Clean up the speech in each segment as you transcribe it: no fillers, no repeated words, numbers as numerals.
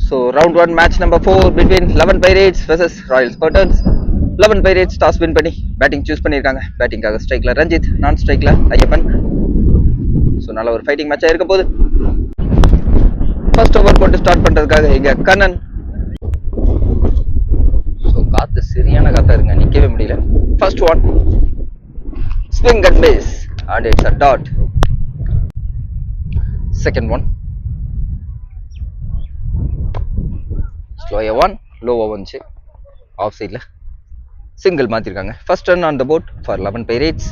So round 1 match number 4 between 11 Pirates versus Royal Spartans. 11 Pirates toss win பண்ணி batting choose பண்ணிருக்காங்க. பேட்டிங்காக ஸ்ட்ரைக்ல ரஞ்சித், நான் ஸ்ட்ரைக்ல Ayyappan. So நல்ல ஒரு ஃபைட்டிங் மேட்சாக இருக்க போது. ஃபர்ஸ்ட் ஓவர் போட்டு ஸ்டார்ட் பண்றதுக்காக இங்க கண்ணன். ஸோ காத்து சரியான காத்தா இருங்க, நிக்கவே முடியல. First one swing and miss and it's a dot. Second one slow one, low வந்துச்சு, ஆஃப் சைட்ல சிங்கிள் மாத்திருக்காங்க. First run on the board for 11 Pirates.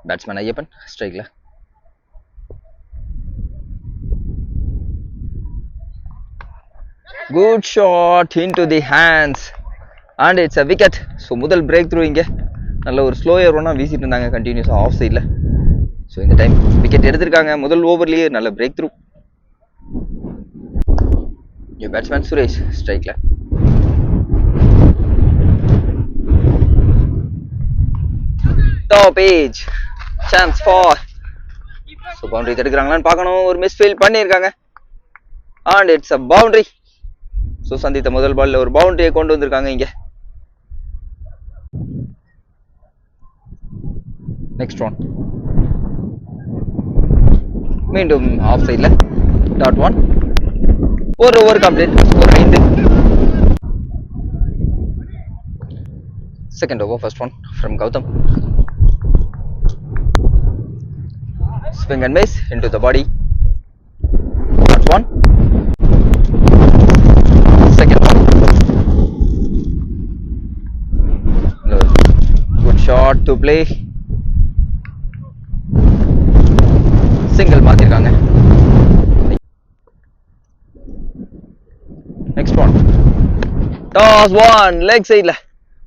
Batsman Ayyappan ஸ்ட்ரைக்ல. Good shot into the hands and it's a wicket. So முதல் breakthrough இங்கே நல்ல ஒரு slower ஒன்னா வீசிட்டு இருந்தாங்க கண்டினியூஸாக ஆஃப் சைடில். ஸோ இந்த டைம் விக்கெட் எடுத்திருக்காங்க முதல் ஓவர்லேயே. நல்ல பிரேக் த்ரூ. பேட்ஸ்மேன் சுரேஷ் ஸ்ட்ரைக்ல. Top edge chance for. So boundary தடுக்கிறாங்களான்னு பார்க்கணும். ஒரு மிஸ் ஃபீல் பண்ணியிருக்காங்க and it's a boundary. So சந்தித்த முதல் பால்ல ஒரு பவுண்டரியை கொண்டு வந்திருக்காங்க இங்க. நெக்ஸ்ட் ஒன் மீண்டும் ஆஃப் சைட்ல டாட் ஒன். ஒரு over complete, score 5. Second over first one from Gautham. Swing and miss into the body. That's one. Second one. Good shot to play. Single மாத்திருக்காங்க. Next one. Toss one leg sideல.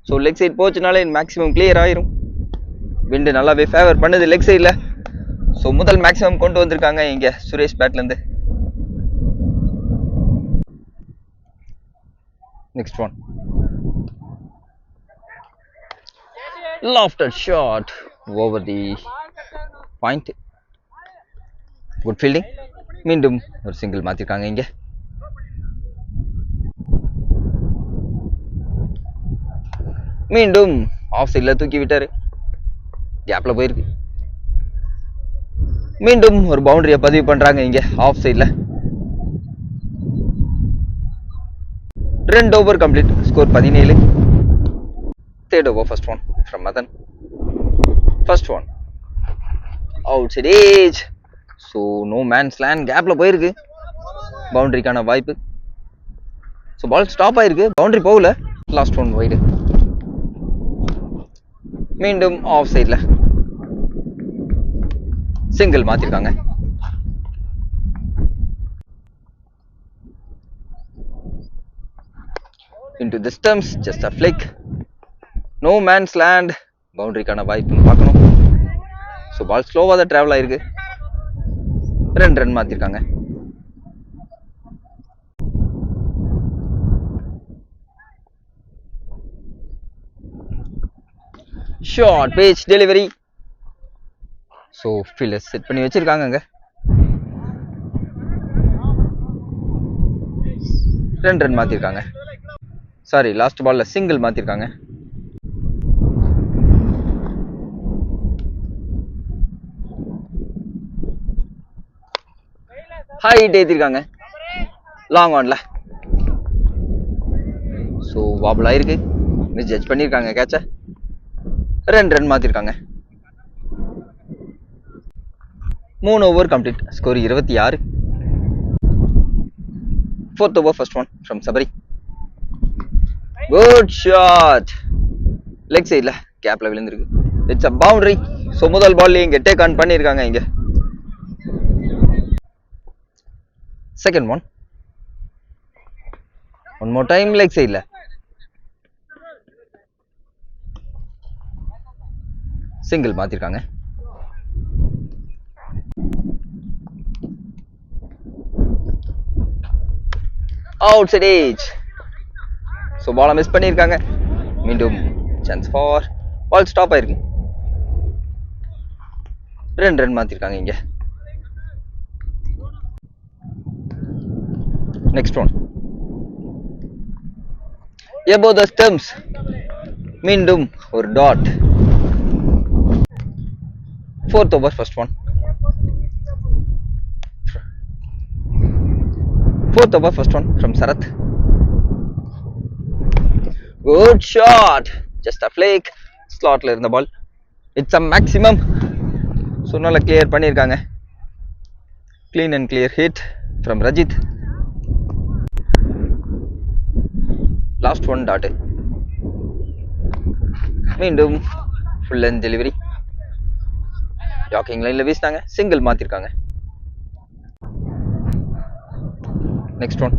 So leg side போச்சுனாலே maximum clear ஆயிரும். Wind நல்லாவே favour பண்ணுது leg சைட்ல. So முதல் maximum கொண்டு வந்திருக்காங்க இங்க சுரேஷ் பேட்ல இருந்து. Next one lofted shot over the point. Good fielding. மீண்டும் ஒரு சிங்கிள் மாத்திருக்காங்க இங்க. மீண்டும் ஆஃப் சைட்ல தூக்கி விட்டாரு, கேப்ல போயிருக்கு. மீண்டும் ஒரு பவுண்டரியை பதிவு பண்றாங்க இங்க ஆஃப் சைட்ல. 2 over complete, score 17. Third over first one from Madhan. First one outside edge. So no man's land, கேப்ல போயிருக்கு, பவுண்டரிக்கான வாய்ப்பு. ஸோ பால் ஸ்டாப் ஆயிருக்கு, பவுண்டரி போகல. Last one wide. மீண்டும் ஆஃப் சைட்ல சிங்கிள் மாத்திருக்காங்க. into the stumps, just a flick, no man's land, பவுண்டரிக்கான வாய்ப்புன்னு பார்க்கணும். ஸோ பால் ஸ்லோவாக தான் டிராவல் ஆயிருக்கு. 2 ரன் மாத்திருக்காங்க. Short page delivery. So fielder set பண்ணி வச்சிருக்காங்க அங்க. 2 ரன் மாத்திருக்காங்க. சாரி, லாஸ்ட் பால்ல சிங்கிள் மாத்திருக்காங்க. ஹைட் ஏத்திருக்காங்க லாங் ஆன்ல. ஸோ வாபிள் ஆயிருக்கு, மிஸ் ஜட்ஜ் பண்ணிருக்காங்க கேட்ச. 2 ரன் மாத்திருக்காங்க. 3 over complete, score 26. Fourth over first one from Sabari. Good shot, leg சைட்ல கேப்ல விழுந்திருக்கு. It's a boundary. ஸோ முதல் பால்ல இங்க டேக் ஆன் பண்ணிருக்காங்க இங்க. Second one one more time leg சைட்ல. சிங்கிள் மாத்திருக்காங்க. Outside edge. ஸோ பாலை மிஸ் பண்ணியிருக்காங்க. மீண்டும் சான்ஸ் ஃபார். பால் ஸ்டாப் ஆயிருக்கு. 2 ரன் மாத்திருக்காங்க இங்க. Next one. Above the stumps. மீண்டும் ஒரு dot. Fourth over, first one. Fourth over, first one from Sarath. Good shot. Just a flake. Slotல இருந்த ball. It's a maximum. So நல்லா clear பண்ணிருக்காங்க. Clean and clear hit from Rajit. Last one dot. மீண்டும் full length delivery. Jogging லைன்ல வீசினாங்க. Single மாத்திருக்காங்க. Next one.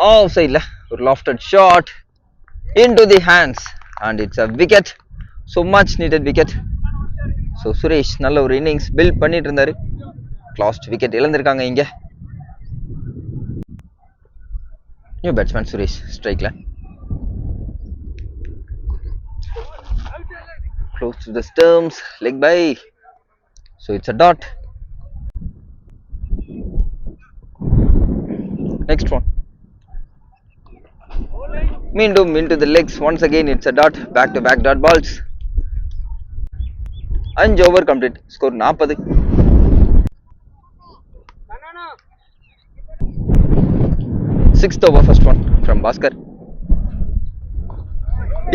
Off side la ஒரு lofted shot into the hands and it's a wicket. So much needed wicket. So Suresh நல்ல ஒரு innings build பண்ணிட்டு இருந்தாரு. Last wicket இழந்திருக்காங்க இங்க. New batsman Suresh strike la. Close to the stumps, leg by. So it's a dot. Next one. மீண்டும் into the legs. Once again it's a dot. Back to back dot balls. 5 over complete. Score 40. Sixth over, first one from Bhaskar.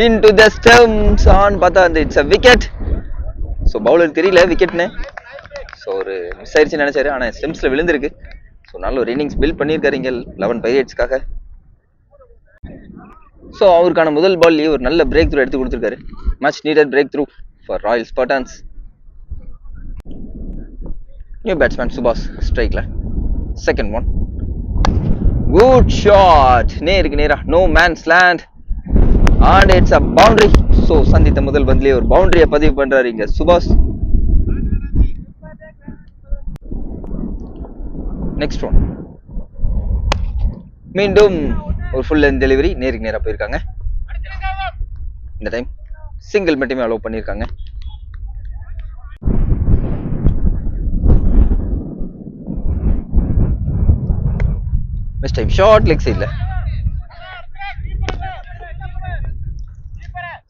Into the stumps on பார்த்தா it's a wicket. So bowler தெரியல wicketனு. So ஒரு miss ஆயிடுச்சுன்னு நினைச்சாரு, ஆனா ஸ்டெம்ஸ்ல விழுந்திருக்கு. So நல்ல ஒரு innings build பண்ணியிருக்காரு இங்கே 11 பைரேட்ஸ்க்காக. ஸோ அவருக்கான முதல் பால்லேயே ஒரு நல்ல பிரேக் த்ரூ எடுத்து கொடுத்துருக்காரு. Much needed breakthrough for Royal Spartans. New batsman Subash ஸ்ட்ரைக்ல. Second one. Good shot. நேருக்கு நேரா no man's land and it's a boundary. So சந்தித்த முதல் பந்திலே ஒரு பவுண்டரியை பதிவு பண்றாரு இங்க சுபாஷ். Next one. மீண்டும் ஒரு ஃபுல் லென்த் டெலிவரி நேருக்கு நேரா போயிருக்காங்க. இந்த டைம் சிங்கிள் மட்டுமே அலோவ் பண்ணியிருக்காங்க. நெக்ஸ்ட் டைம் ஷார்ட் லெக் சைட்ல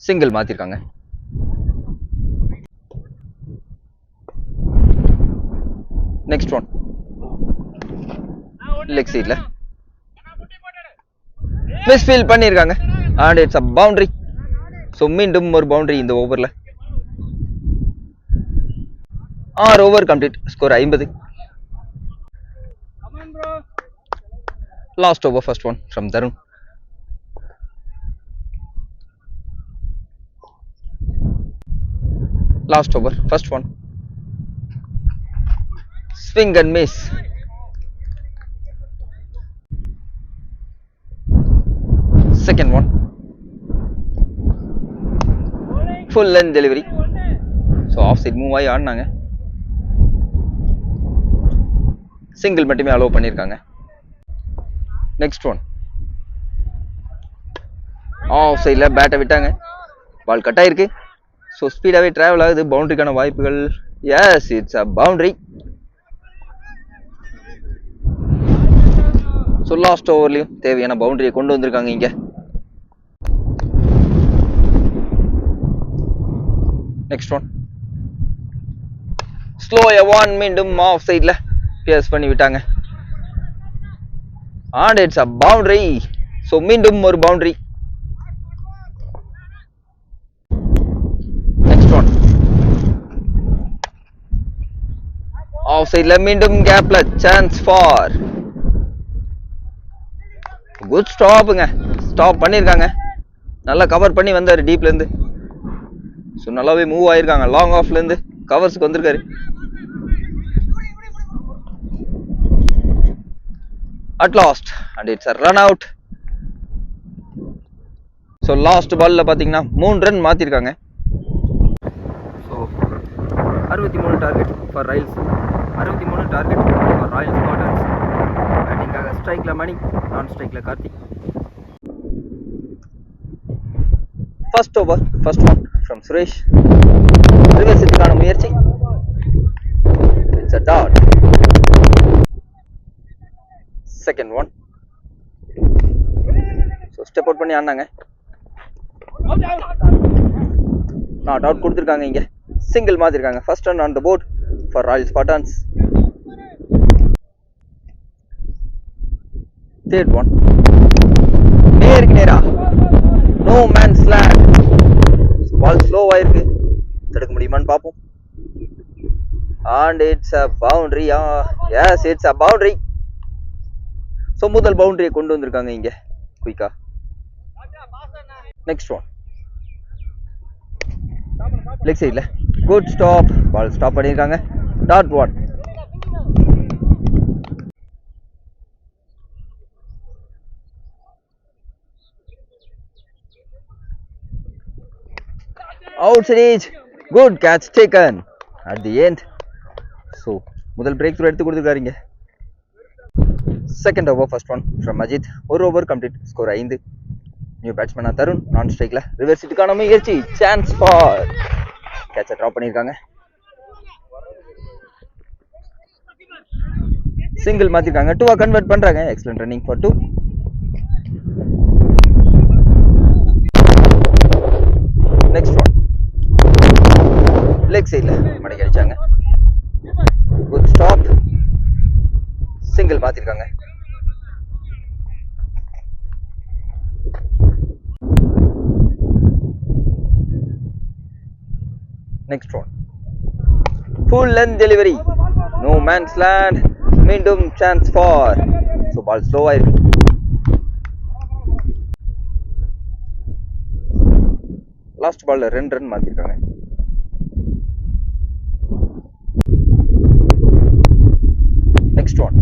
சிங்கிள் மாத்திருக்காங்க. Next one. லெக் சைட்ல மிஸ் ஃபீல் பண்ணிருக்காங்க and it's a boundary. So மீண்டும் ஒரு பவுண்டரி இந்த ஓவர்ல. 6 over complete. Score 50. Last over, first one from Tarun. Last over, first one. Swing and miss. Second one. Full length delivery. So offside move ஆகி ஆடினாங்க. Single மட்டுமே allow பண்ணியிருக்காங்க. Next one. Of சைடில் பேட்டை விட்டாங்க. பால் கட் ஆயிருக்கு. ஸோ ஸ்பீடாகவே travel ஆகுது. பவுண்டரிக்கான வாய்ப்புகள். Yes, it's a boundary. So last ஓவர்லையும் தேவையான பவுண்டரியை கொண்டு வந்திருக்காங்க இங்கே. Next one. Slow one. மீண்டும் ஆஃப் சைட்ல பியர்ஸ் பண்ணி விட்டாங்க and it's a boundary. So மீண்டும் ஒரு பவுண்டரி. Next one. ஆஃப் சைட்ல மீண்டும் கேப்ல சான்ஸ் ஃபார் குட் ஸ்டாப்புங்க. ஸ்டாப் பண்ணியிருக்காங்க. நல்லா கவர் பண்ணி வந்தாரு டீப்ல இருந்து. ஸோ நல்லாவே மூவ் ஆயிருக்காங்க. லாங் ஆஃப்ல இருந்து கவர்ஸ்க்கு வந்திருக்காரு. At last and it's a run out. So last பால்ல பார்த்தீங்கன்னா 3 ரன் மாத்திருக்காங்க. So 63 target for Royals. 63 target for Royal Spartans. பேட்டிங்காக ஸ்ட்ரைக்ல மணி, நான் ஸ்ட்ரைக்ல Karthik. First over, first one from Suresh. Reverse ஹிட்டுக்கான முயற்சி. It's a dot. Second one. So step out பண்ணி ஆனாங்க. நாட் அவுட் கொடுத்துருக்காங்க. இங்கே சிங்கிள் மாற்றிருக்காங்க. First run on the board for Royal Spartans. Third one. நேருக்கு நேரா நோ மேன்ஸ் லேண்ட். பால் ஸ்லோவாயிருக்கு. தடுக்க முடியுமான்னு பார்ப்போம். And it's a boundary. Yes, it's a boundary. So முதல் பவுண்டரியை கொண்டு வந்திருக்காங்க இங்கே குயிக்கா. Next one. லெக் சைடில் குட் ஸ்டாப். பால் ஸ்டாப் பண்ணியிருக்காங்க. Dot one. Outside. Good catch taken at the end. So முதல் பிரேக் த்ரூ எடுத்து கொடுத்துருக்காருங்க. Second over first one from Ajith. ஒரு ஓவர் கம்ப்ளீட். ஸ்கோர் 5. நியூ பேட்ஸ்மேனா தருண் நான் ஸ்ட்ரைக்ல. ரிவர்ஸ் ஹிட்டுக்கான முயற்சி. சான்ஸ் ஃபார் கேட்சை ட்ராப் பண்ணியிருக்காங்க. சிங்கிள் மாத்திருக்காங்க. 2 கன்வெர்ட் பண்றாங்க. Excellent running for 2. Next one. Leg சைட்ல மடக்கி அடிச்சாங்க. Good stop. சிங்கிள் மாத்திருக்காங்க. Next one. Full length delivery. No man's land. மீண்டும் சான்ஸ் ஃபார். ஸோ பால் ஸ்லோவா இருக்கு. லாஸ்ட் பால்ல 2 ரன் மாத்திருக்காங்க. Next one.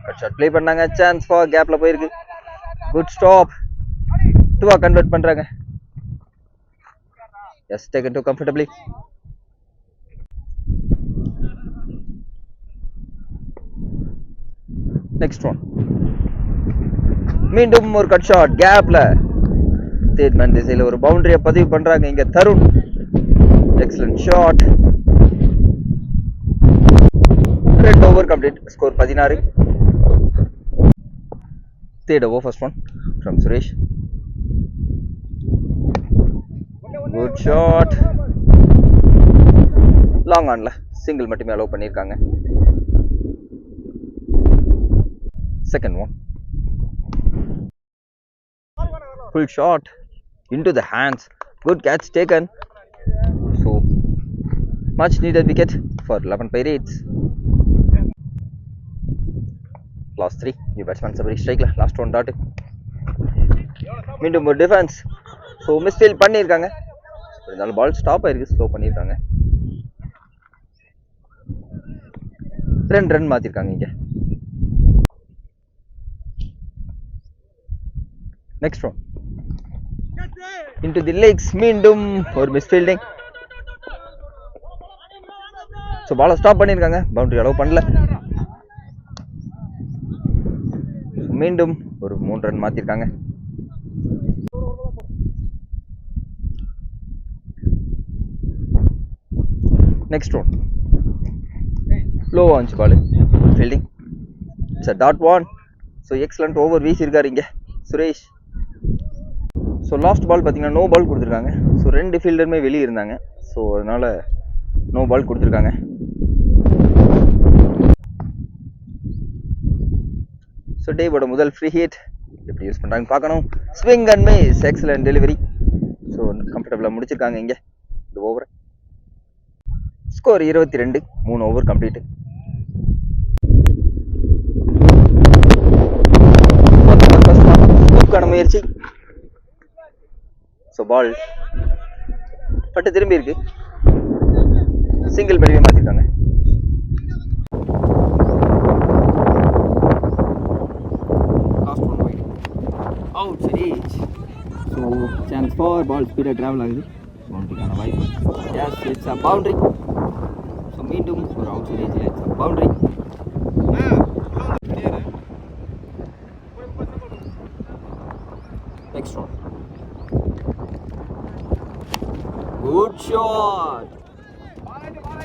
Cut shot play பண்ணாங்க. Chance for. கேப்ல போயிருக்கு. Good stop. 2 கன்வெர்ட் பண்றாங்க. Yes, taken to comfortably. Next one. மீண்டும் ஒரு கட் ஷாட் கேப்ல. தேர்ட் திசையில ஒரு பவுண்டரியை பதிவு பண்றாங்க இங்க Tarun. Excellent shot. Red over complete. Score 16. Third over first one from Suresh. Good shot. Long ஆன்ல சிங்கிள் மட்டுமே அலோவ் பண்ணியிருக்காங்க. Second one. Full shot into the hands. Good catch taken. So much needed wicket for 11 Pirates. Last 3. New batsman Sabri strike la. Last one dot. மீண்டும் ஒரு defence. So misfield பண்ணியிருக்காங்க. இருந்தாலும் பால் stop ஆயிருக்கு. Slow பண்ணியிருக்காங்க. 2 run மாத்திருக்காங்க இங்க. Next one. into the legs. மீண்டும் ஒரு misfielding. So பாலை ஸ்டாப் பண்ணியிருக்காங்க. பவுண்டரி அலோவ் பண்ணல. மீண்டும் ஒரு 3 ரன் மாத்திருக்காங்க. Next one. லோவா வந்துச்சு ball. Fielding. It's a dot one. So excellent over வீசியிருக்காரு இங்கே சுரேஷ். ஸோ லாஸ்ட் பால் பார்த்தீங்கன்னா நோ பால் கொடுத்துருக்காங்க. ஸோ 2 ஃபீல்டருமே வெளியே இருந்தாங்க. ஸோ அதனால நோ பால் கொடுத்துருக்காங்க. ஸோ டேவோட முதல் ஃப்ரீ ஹிட் எப்படி யூஸ் பண்ணுறாங்கன்னு பார்க்கணும். Swing and miss. Excellent delivery. So கம்ஃபர்டபுளாக முடிச்சிருக்காங்க இங்கே இந்த ஓவரை. ஸ்கோர் 22. 3 over complete. முயற்சி. ஸோ பால் பட்டு திரும்பி இருக்கு. சிங்கிள் பெரிய மாத்திருக்காங்க. Outside. So chance for. Ball ஸ்பீடாக ட்ராவல் ஆகுது. பவுண்டரிக்கான வாய்ப்பு. Yes, it's a boundary. So மீண்டும் ஒரு அவுட் சைட் ஏஜில் it's a boundary. Next one. Good shot.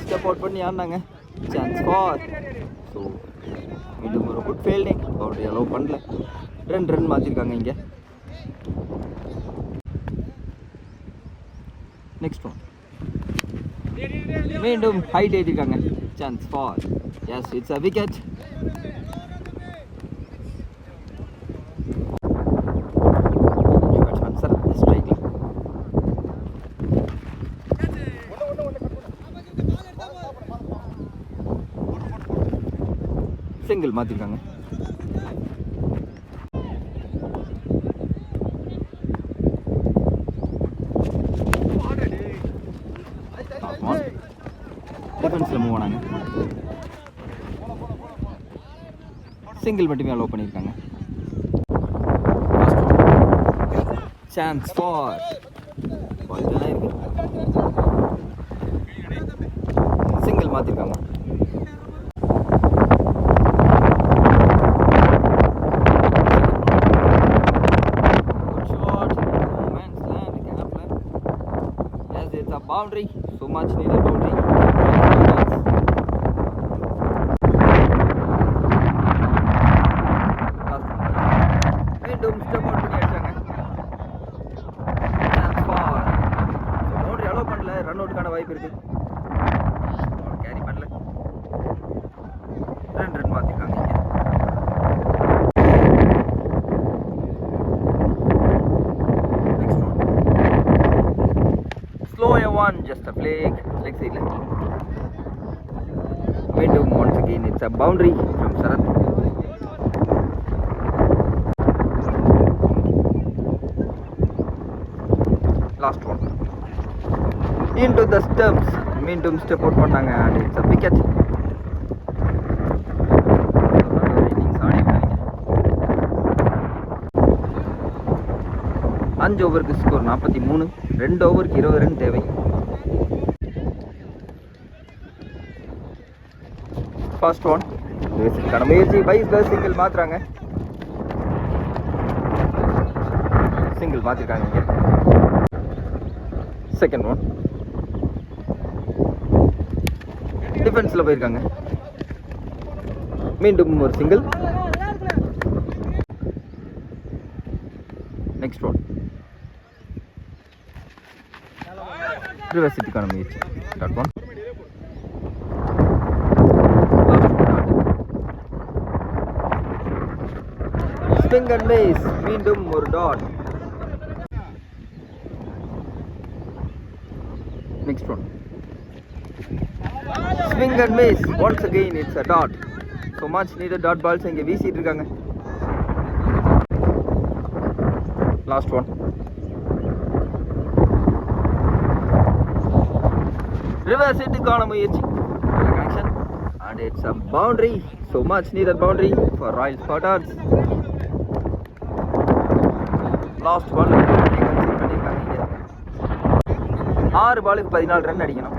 Step out பண்ணி ஆடினாங்க. Chance for. ஸோ மீண்டும் ஒரு குட் ஃபீல்டிங், பவுண்டரி அலோவ் பண்ணல. 2 ரன் மாற்றிருக்காங்க இங்கே. நெக்ஸ்ட் ஒன் மீண்டும் ஹைட் ஏற்றிருக்காங்க. சான்ஸ் ஃபார் எஸ், இட்ஸ் அ விக்கெட். சிங்கிள் மாற்றிருக்காங்க. டிஃபென்ஸில் மூவ் ஆனாங்க. சிங்கிள் மட்டுமே அலோவ் பண்ணியிருக்காங்க. சான்ஸ் ஃபார் சிங்கிள் மாற்றிருக்காங்க. Boundary, so much needed boundary. மீண்டும் ஸ்டெப் அவுட் பண்ணி அடிச்சாங்க. பவுண்டரி அலோவ் பண்ணல, ரன் அவுட்டுக்கான வாய்ப்பு இருக்கு. கேரி பண்ணல. 2 ரன் மாத்திருக்காங்க இங்க. One, just a flick, leg side. Meandum once again, it's a boundary from Sarath. Last one into the stumps. Meandum step out பண்ணாங்க and it's a wicket. அஞ்சு ஓவருக்கு score 43. 2 ஓவருக்கு 20 ரன் தேவை. ஃபர்ஸ்ட் ஒன் பேசிக்கான முயற்சி. பைஸில் single மாற்றுறாங்க. Single மாற்றிருக்காங்க இங்கே. செகண்ட் ஒன் டிஃபென்ஸில் போயிருக்காங்க. மீண்டும் ஒரு சிங்கிள். நெக்ஸ்ட் ஒன் ரிவர்சிட்டிக்கான முயற்சி. Dot one swing and miss. மீண்டும் ஒரு dot. Next one swing and miss. Once again it's a dot. So much needed dot balls இங்கே வீசிட்டு இருக்காங்க. லாஸ்ட் ஒன் ரிவர்ஸ் ஹிட்டுக்கான முயற்சி. Connection and it's a boundary, so much needed boundary for Royal Spartans. Last ball பண்ணியிருக்காங்க. 6 பாலுக்கு 14 run அடிக்கணும்.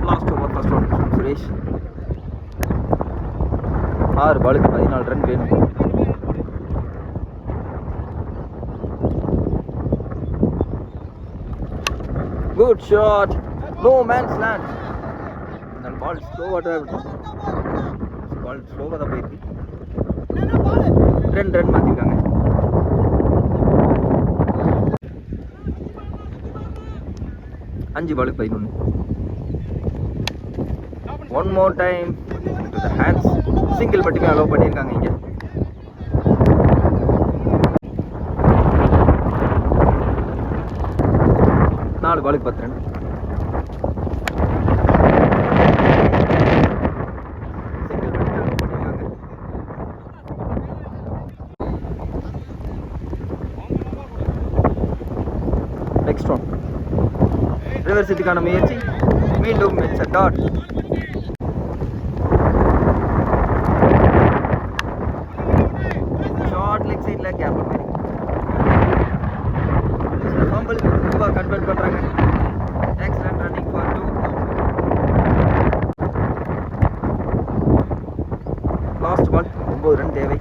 Last over first one Suresh. 6 பாலுக்கு 14 run வேணும். Good shot. No man's land. The ball slow-ஆ தான் இருக்கும். பால் ஸ்லோவாக தான் போயிருக்கு. 2 ரன் மாற்றிருக்காங்க. அஞ்சு பாலுக்கு 11. One more time to the hands. Single மட்டுமே அலோவ் பண்ணியிருக்காங்க இங்கே. நாலு பாலுக்கு 10 ரன். நெக்ஸ்ட் ஒன் ரிவர்ஸ் ஹிட்டுக்கான முயற்சி. மீண்டும் it's a dot. Short leg சைடில் கேப் ஃபம்பிள் கன்வெர்ட் பண்ணுறாங்க. Excellent running for 2. Last ball 9 run தேவை.